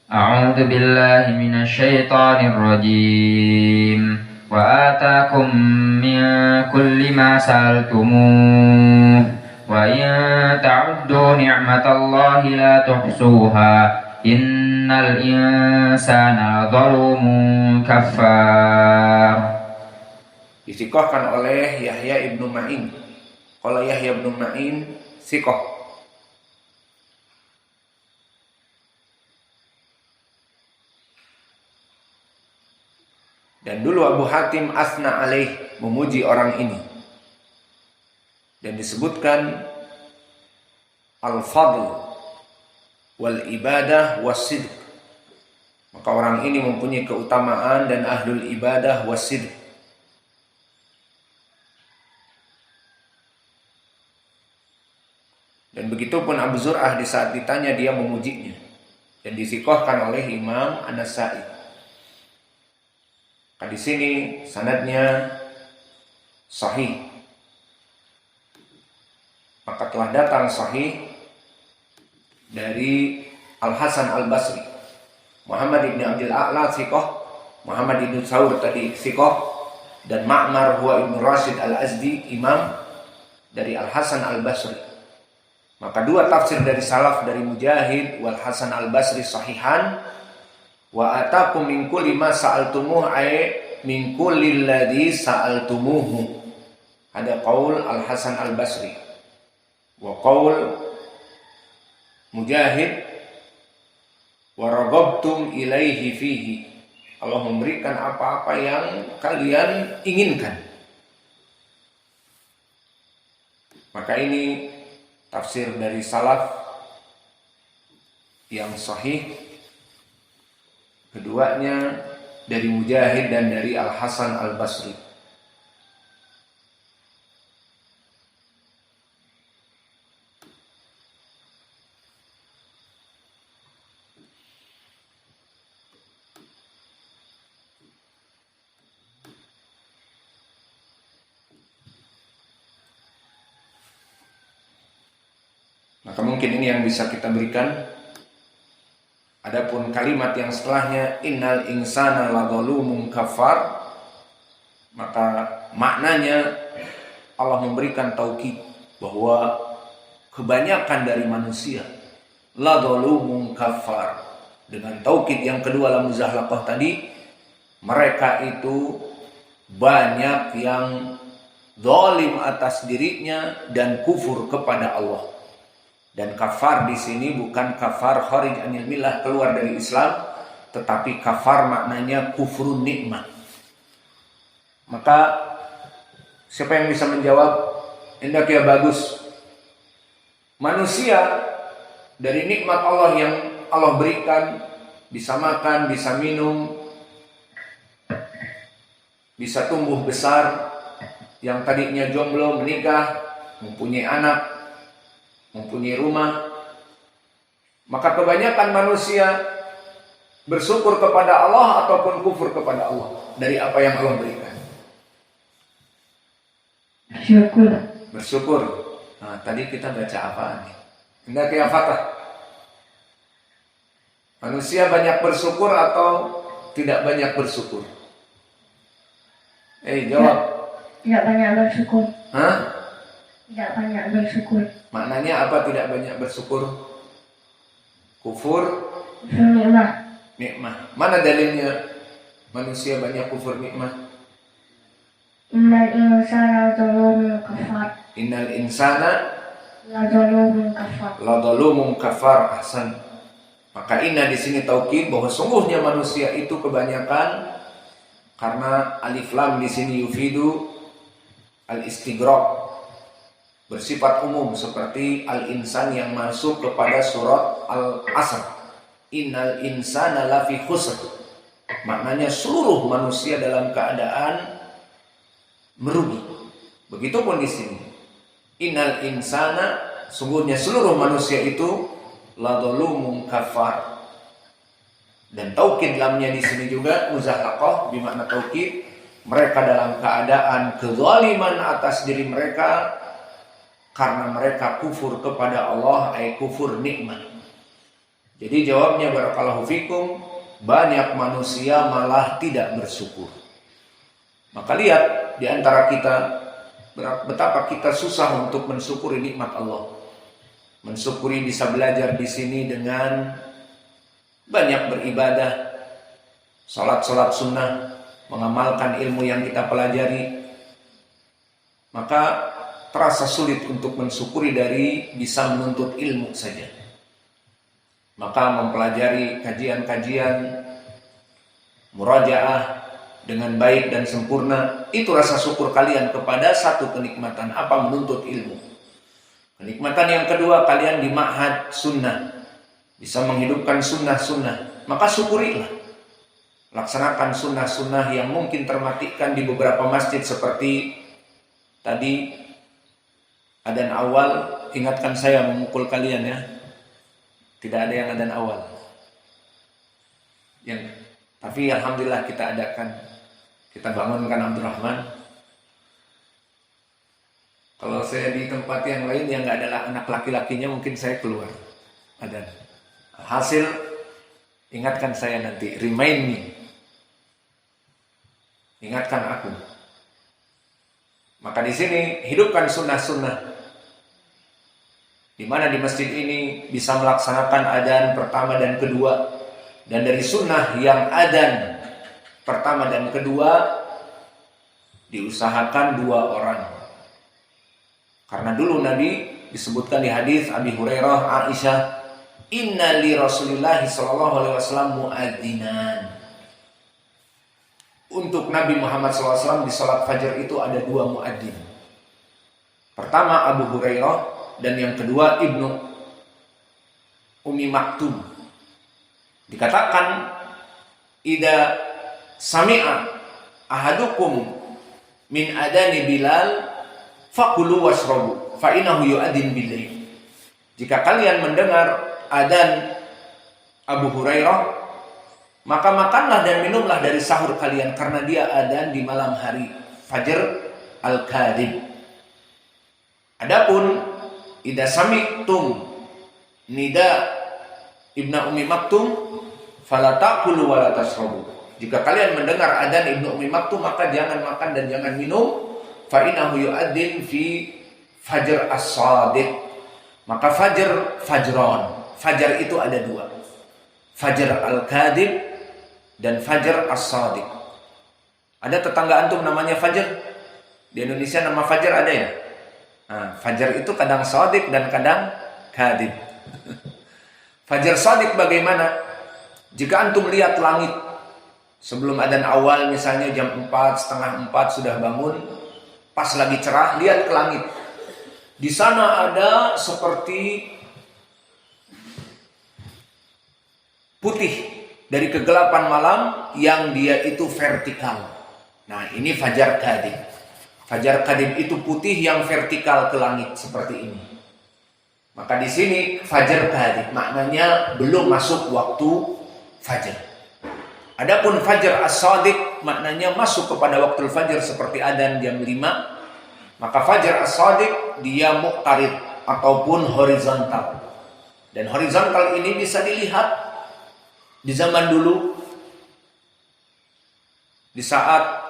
أعوذ بالله من الشيطان الرجيم وآتاكم من كل ما سألتموه وإن تعدوا نعمة الله لا تحصوها إن الإنسان ظلوم كفار. Disikohkan oleh Yahya ibnu Ma'in. Kalau Yahya ibnu Ma'in sikoh. Dan dulu Abu Hatim asna alaih, memuji orang ini. Dan disebutkan al-fadl wal ibadah was-sidq. Maka orang ini mempunyai keutamaan dan ahlul ibadah was-sidq. Dan begitupun Abu Zur'ah di saat ditanya dia memujinya. Dan disikohkan oleh Imam An-Nasa'i. Di sini sanadnya sahih. Maka telah datang sahih dari Al-Hasan Al-Basri. Muhammad ibn Abdul A'la sikoh, Muhammad ibn Saur tadi sikoh, dan Ma'mar huwa ibn Rashid Al-Azdi imam dari Al-Hasan Al-Basri. Maka dua tafsir dari salaf dari Mujahid wal Hasan Al-Basri sahihan. Wa atakum min kulli ma sa'altumuh ay min kulli alladhi sa'altumuhu. Ada qaul Al-Hasan Al-Basri. Wa qaul Mujahid wa raghabtum ilaihi fihi. Allah memberikan apa-apa yang kalian inginkan. Maka ini tafsir dari salaf yang sahih. Keduanya dari Mujahid dan dari Al-Hasan Al-Basri. Maka mungkin ini yang bisa kita berikan. Adapun kalimat yang setelahnya innal insana ladzalumun kafar, maka maknanya Allah memberikan taukid bahwa kebanyakan dari manusia ladzalumun kafar. Dengan taukid yang kedua la muzahaqah tadi, mereka itu banyak yang zalim atas dirinya dan kufur kepada Allah. Dan kafar di sini bukan kafar kharij anil millah, keluar dari Islam, tetapi kafar maknanya kufrun nikmat. Maka siapa yang bisa menjawab? Hendak ya bagus. Manusia dari nikmat Allah yang Allah berikan, bisa makan, bisa minum, bisa tumbuh besar, yang tadinya jomblo menikah, mempunyai anak, mempunyai rumah. Maka kebanyakan manusia bersyukur kepada Allah ataupun kufur kepada Allah dari apa yang Allah berikan. Bersyukur. Nah, tadi kita baca apaan nih? Hendak yang fatah. Manusia banyak bersyukur atau tidak banyak bersyukur? Jawab. Tidak banyak bersyukur. Hah? Tidak banyak bersyukur. Maknanya apa tidak banyak bersyukur? Kufur Nikmat. nikmah. Mana dalilnya manusia banyak kufur nikmah? Innal insana ladzalumun kafar. Innal insana Ladzalumun kafar. ladzalumun kafar. Ahsan. Maka inna di sini taukid bahwa sungguhnya manusia itu kebanyakan, karena alif lam di sini yufidu al-istighraq, bersifat umum seperti al-insan yang masuk kepada surat Al-Asr. Innal insana lafi khusr. Maknanya seluruh manusia dalam keadaan merugi. Begitupun di sini. Innal insana, sungguhnya seluruh manusia itu ladzalumun kafar. Dan taukid lamnya di sini juga muzahaqah bermakna taukid. Mereka dalam keadaan kezaliman atas diri mereka karena mereka kufur kepada Allah, ay kufur nikmat. Jadi jawabnya barakallahu fikum, banyak manusia malah tidak bersyukur. Maka lihat di antara kita betapa kita susah untuk mensyukuri nikmat Allah. Mensyukuri bisa belajar di sini dengan banyak beribadah, salat sunnah, mengamalkan ilmu yang kita pelajari. Maka terasa sulit untuk mensyukuri dari bisa menuntut ilmu saja. Maka mempelajari kajian-kajian, murajaah dengan baik dan sempurna, itu rasa syukur kalian kepada satu kenikmatan, apa? Menuntut ilmu. Kenikmatan yang kedua, kalian di ma'had sunnah, bisa menghidupkan sunnah-sunnah, maka syukurilah. Laksanakan sunnah-sunnah yang mungkin termatikan di beberapa masjid seperti tadi adzan awal. Ingatkan saya memukul kalian ya. Tidak ada yang adzan awal. Tapi alhamdulillah kita adakan. Kita bangunkan Abdurrahman. Kalau saya di tempat yang lain yang nggak ada anak laki-lakinya, mungkin saya keluar adzan. Hasil ingatkan saya nanti, remind me. Ingatkan aku. Maka di sini hidupkan sunnah-sunnah. Di mana di masjid ini bisa melaksanakan adzan pertama dan kedua, dan dari sunnah yang adzan pertama dan kedua diusahakan 2 orang. Karena dulu Nabi disebutkan di hadis Abi Hurairah, Aisyah, inna li Rasulillah sallallahu alaihi wasallam muadzinan. Untuk Nabi Muhammad SAW di salat fajar itu ada 2 muadzin. Pertama Abu Hurairah, dan yang kedua Ibnu Ummi Maktum. Dikatakan idza sami'a ahadukum min adani Bilal fakulu washrabu fa innahu yu'adzin bil-lail. Jika kalian mendengar adzan Abu Hurairah, maka makanlah dan minumlah dari sahur kalian, karena dia adzan di malam hari, Fajr al-Kadhib. Adapun idza sami'tum nida Ibnu Ummi Maktum fala ta'kulu wa la tashrabu. Jika kalian mendengar adzan Ibnu Ummi Maktum, maka jangan makan dan jangan minum. Fa innahu yu'adzin fi fajr as-shadiq. Maka fajron. Fajar itu ada 2. Fajr al-kadhib dan fajr as-shadiq. Ada tetangga antum namanya Fajr? Di Indonesia nama Fajr ada ya? Nah, Fajar itu kadang shadiq dan kadang kadhib. Fajar shadiq bagaimana? Jika antum lihat langit sebelum adzan awal, misalnya jam 4, setengah 4 sudah bangun, pas lagi cerah, lihat ke langit. Di sana ada seperti putih dari kegelapan malam yang dia itu vertikal. Nah, ini fajar kadhib. Fajar kadhib itu putih yang vertikal ke langit seperti ini. Maka di sini fajar kadhib maknanya belum masuk waktu fajar. Adapun fajar as-shadiq maknanya masuk kepada waktu fajar seperti adzan jam 5. Maka fajar as-shadiq dia muqtarid ataupun horizontal. Dan horizontal ini bisa dilihat di zaman dulu, di saat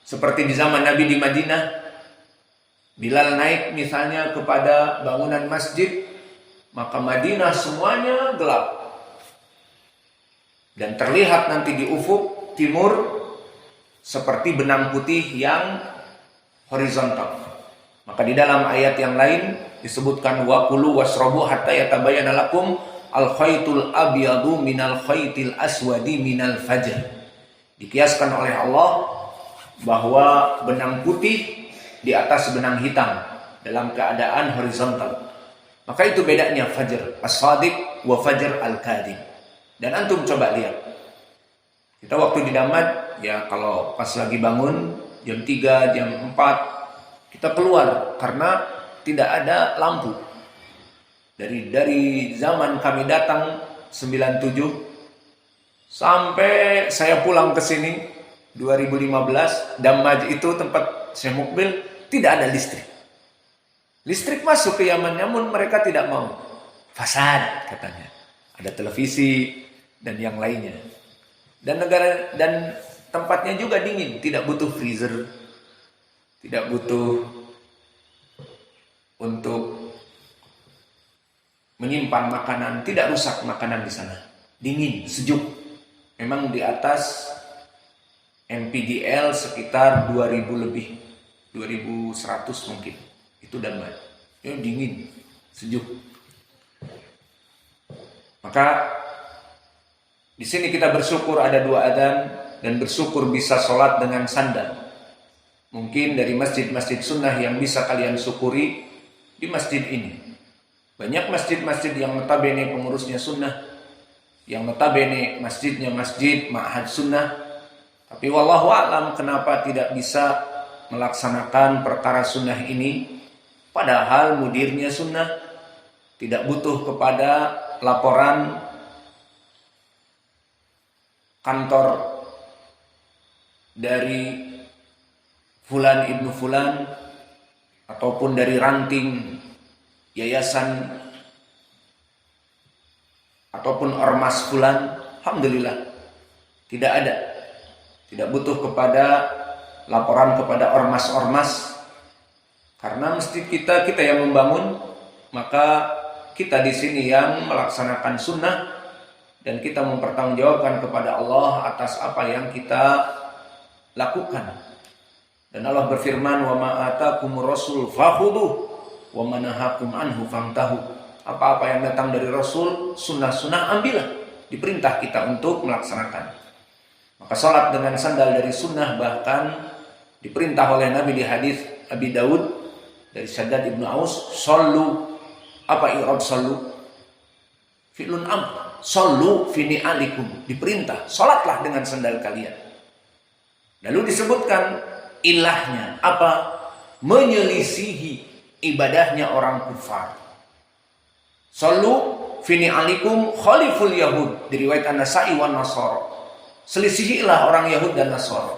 seperti di zaman Nabi di Madinah, Bilal naik misalnya kepada bangunan masjid, maka Madinah semuanya gelap. Dan terlihat nanti di ufuk timur seperti benang putih yang horizontal. Maka di dalam ayat yang lain disebutkan wa kulu washrabu hatta yatabayyana lakum al-khaytul abyadu minal khaytil aswadi minal fajr. Dikiaskan oleh Allah bahwa benang putih di atas benang hitam dalam keadaan horizontal. Maka itu bedanya fajr as-shadiq wa fajr al-kadhib. Dan antum coba lihat. Kita waktu di Damad, ya kalau pas lagi bangun jam 3, jam 4 kita keluar karena tidak ada lampu. Dari zaman kami datang 97 sampai saya pulang ke sini 2015, Damaj itu tempat Syekh Mukbil, tidak ada listrik. Listrik masuk ke Yaman, namun mereka tidak mau. Fasad katanya. ada televisi dan yang lainnya. Dan tempatnya juga dingin, tidak butuh freezer, tidak butuh untuk menyimpan makanan, tidak rusak makanan di sana. Dingin, sejuk. Memang di atas MPDL sekitar 2000 lebih, 2100 mungkin. Itu damai. Ya, dingin, sejuk. Maka di sini kita bersyukur ada 2 adzan dan bersyukur bisa sholat dengan sandal. Mungkin dari masjid-masjid sunnah yang bisa kalian syukuri di masjid ini. Banyak masjid-masjid yang notabene pengurusnya sunnah, yang notabene masjidnya masjid ma'had sunnah. Tapi wallahu a'lam kenapa tidak bisa melaksanakan perkara sunnah ini, padahal mudirnya sunnah, tidak butuh kepada laporan kantor dari Fulan Ibnu Fulan ataupun dari ranting yayasan ataupun ormas Fulan. Alhamdulillah tidak ada, tidak butuh kepada laporan kepada ormas-ormas, karena masjid kita yang membangun, maka kita di sini yang melaksanakan sunnah dan kita mempertanggungjawabkan kepada Allah atas apa yang kita lakukan. Dan Allah berfirman, "Wa ma atakumur rasul fakhudhuh wa ma nahakum anhu fantahu." Apa-apa yang datang dari Rasul, sunnah-sunnah ambillah. Diperintah kita untuk melaksanakan. Maka salat dengan sandal dari sunnah, bahkan diperintah oleh Nabi di hadis Abi Daud dari Shaddad ibnu Aus, "Shallu." Apa i'rab shallu? Fi'lun amr. Shallu fi ni'alikum. Diperintah, salatlah dengan sandal kalian. Lalu disebutkan ilahnya apa? Menyelisihi ibadahnya orang kufar. Shallu fi ni'alikum khaliful yahud. Diriwayat An-Nasa'i wan Nasara. Selisihilah orang Yahud dan Nasara.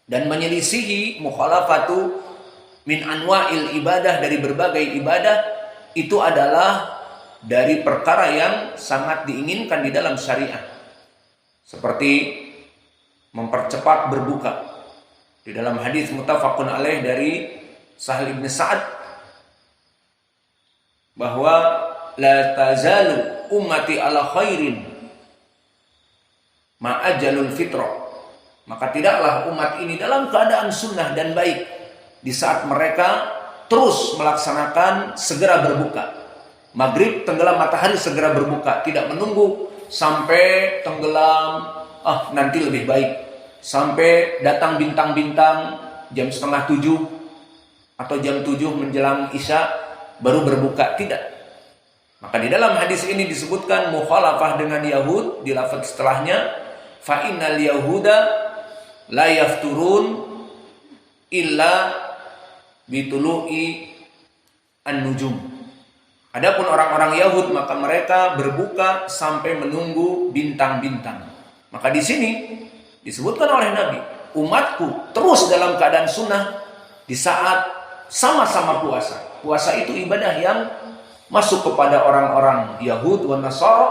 Dan menyelisihi mukhalafatu min anwa'il ibadah, dari berbagai ibadah, itu adalah dari perkara yang sangat diinginkan di dalam syariat. Seperti mempercepat berbuka. Di dalam hadis muttafaqun alaih dari Sahal bin Sa'ad bahwa la tazalu ummati ala khairin ma'ajalul fitrah. Maka tidaklah umat ini dalam keadaan sunnah dan baik di saat mereka terus melaksanakan segera berbuka. Maghrib tenggelam matahari segera berbuka, tidak menunggu sampai tenggelam, nanti lebih baik, sampai datang bintang-bintang jam 6:30 atau jam 7 menjelang Isya baru berbuka, tidak. Maka di dalam hadis ini disebutkan mukhalafah dengan Yahud, di lafaz setelahnya, fa innal yahuda la yafturun illa bitulu'i an-nujum. Adapun orang-orang Yahud, maka mereka berbuka sampai menunggu bintang-bintang. Maka di sini disebutkan oleh Nabi, umatku terus dalam keadaan sunnah di saat sama-sama puasa. Puasa itu ibadah yang masuk kepada orang-orang Yahud wa Nasara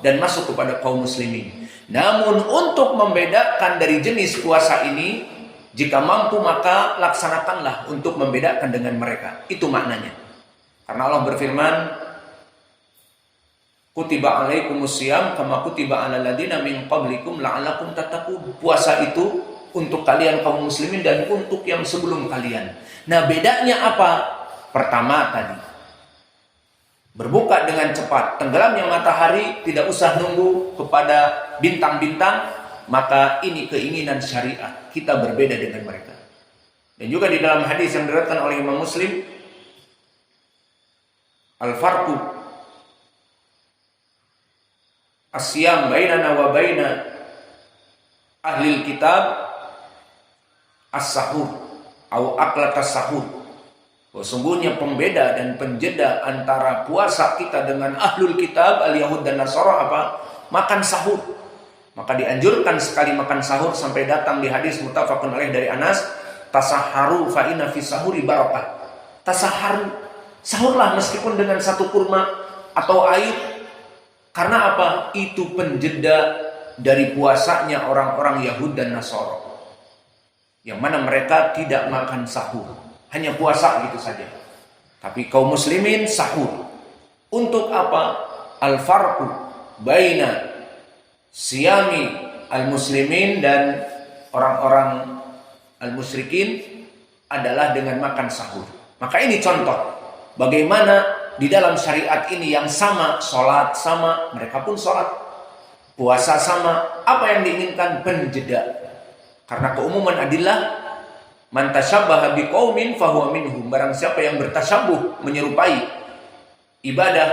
dan masuk kepada kaum muslimin. Namun untuk membedakan dari jenis puasa ini, jika mampu maka laksanakanlah untuk membedakan dengan mereka. Itu maknanya. Karena Allah berfirman, kutiba alaikumus syiyam kama kutiba alal ladzina min qablikum la'allakum tattaqun. Puasa itu untuk kalian kaum muslimin dan untuk yang sebelum kalian. Nah, bedanya apa? Pertama tadi, berbuka dengan cepat, tenggelamnya matahari, tidak usah nunggu kepada bintang-bintang, maka ini keinginan syariat. Kita berbeda dengan mereka. Dan juga di dalam hadis yang diriwayatkan oleh Imam Muslim, al-farqu as-siyam bainana wa baina ahli kitab as-sahur atau aklat as-sahur. Sesungguhnya pembeda dan penjeda antara puasa kita dengan ahlul kitab al-Yahud dan Nasara apa? Makan sahur. Maka dianjurkan sekali makan sahur, sampai datang di hadis muttafaqun alaih dari Anas, tasahharu fa inna fi sahuri barakah. Tasahharu, sahurlah meskipun dengan satu kurma atau air, Karena apa? Itu penjeda dari puasanya orang-orang Yahud dan Nasara. Yang mana mereka tidak makan sahur. Hanya puasa gitu saja. Tapi kaum muslimin sahur. Untuk apa? Al-farqu baina siyami al-muslimin dan orang-orang al-musyrikin adalah dengan makan sahur. Maka ini contoh bagaimana di dalam syariat ini yang sama, sholat sama, mereka pun sholat, puasa sama. Apa yang diinginkan? Penjeda. Karena keumuman adillah, man tashabbaha biqaumin fahuwa minhum. Barang siapa yang bertasyabuh, menyerupai ibadah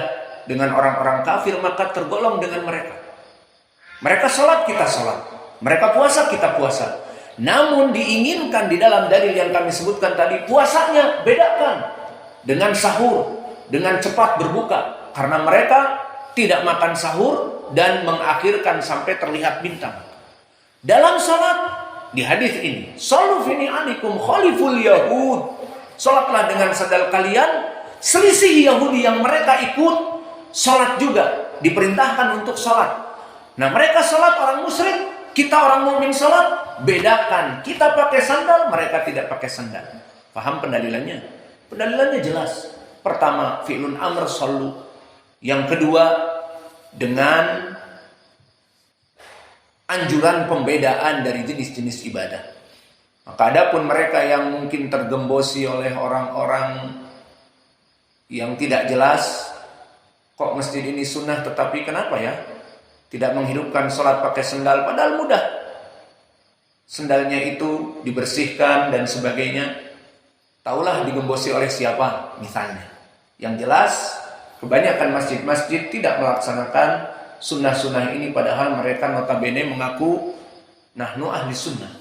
dengan orang-orang kafir, maka tergolong dengan mereka. Mereka sholat, kita sholat. Mereka puasa, kita puasa. Namun diinginkan di dalam dalil yang kami sebutkan tadi, puasanya bedakan dengan sahur, dengan cepat berbuka. Karena mereka tidak makan sahur dan mengakhirkan sampai terlihat bintang. Dalam sholat, di hadis ini, "Shallu fi ni'alikum khaliful yahud." Sholatlah dengan sandal kalian, selisih Yahudi yang mereka ikut sholat juga, diperintahkan untuk sholat. Nah, mereka sholat, orang musyrik, kita orang mukmin sholat, bedakan. Kita pakai sandal, mereka tidak pakai sandal. Paham pendalilannya? Pendalilannya jelas. Pertama, fi'lun amr shallu. Yang kedua, dengan anjuran pembedaan dari jenis-jenis ibadah. Maka adapun mereka yang mungkin tergembosi oleh orang-orang yang tidak jelas, kok masjid ini sunnah tetapi kenapa ya tidak menghidupkan sholat pakai sendal, padahal mudah. Sendalnya itu dibersihkan dan sebagainya. Taulah digembosi oleh siapa misalnya. Yang jelas kebanyakan masjid-masjid tidak melaksanakan sunnah-sunnah ini, padahal mereka notabene mengaku nahnu ahli sunnah.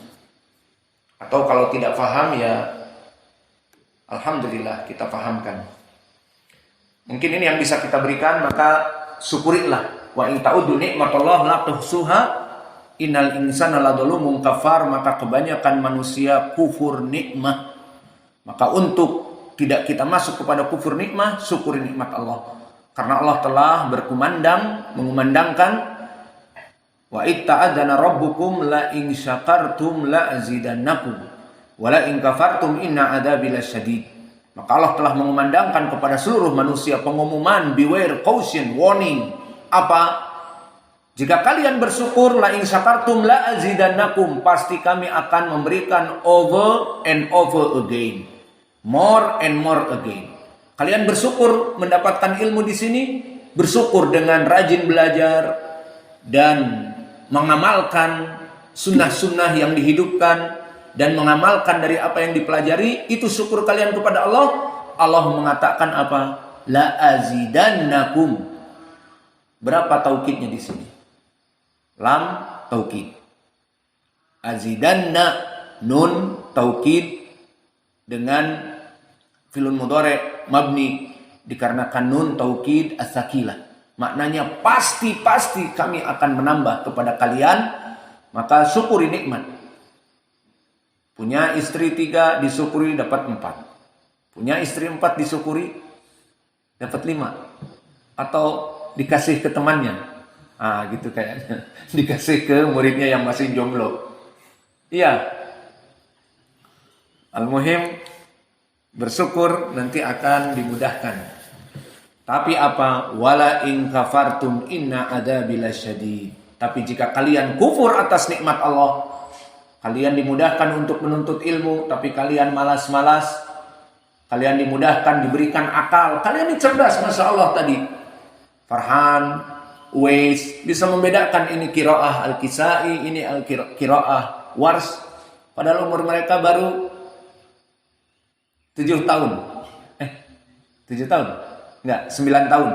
Atau kalau tidak paham ya alhamdulillah kita pahamkan. Mungkin ini yang bisa kita berikan, maka syukurilah. Wa in ta'uddu nikmatallahi la tuhsuha innal insana ladzalumun kafar. Maka kebanyakan manusia kufur nikmah. Maka untuk tidak kita masuk kepada kufur nikmah, syukuri nikmat Allah. Karena Allah telah mengumandangkan wa itta'adzana rabbukum la in syakartum la azidannakum wa la in kafartum inna adzabi lasyadid. Maka Allah telah mengumandangkan kepada seluruh manusia pengumuman, beware, caution, warning. Apa? Jika kalian bersyukur, la in syakartum la azidannakum, pasti kami akan memberikan over and over again, more and more again. Kalian bersyukur mendapatkan ilmu di sini, bersyukur dengan rajin belajar dan mengamalkan sunnah-sunnah yang dihidupkan dan mengamalkan dari apa yang dipelajari, itu syukur kalian kepada Allah. Allah mengatakan apa? La azidannakum. Berapa taukidnya di sini? Lam taukid. Azidanna nun taukid dengan fi'il mudhari' mabni dikarenakan nun taukid as-sakilah. Maknanya pasti kami akan menambah kepada kalian. Maka syukuri nikmat. Punya istri 3 disyukuri dapat 4. Punya istri 4 disyukuri dapat 5. Atau dikasih ke temannya. Gitu kayaknya. Dikasih ke muridnya yang masih jomblo. Iya. Al-muhim, bersyukur nanti akan dimudahkan. Tapi apa? Wala in kafartum inna adzabi lasyadid. Tapi jika kalian kufur atas nikmat Allah, kalian dimudahkan untuk menuntut ilmu, tapi kalian malas-malas, kalian dimudahkan diberikan akal, kalian ini cerdas, masya Allah tadi. Farhan, Uwais bisa membedakan ini qiraah Al-Kisai, ini qiraah Wars. Padahal umur mereka baru 7 tahun. 7 tahun? Enggak, 9 tahun.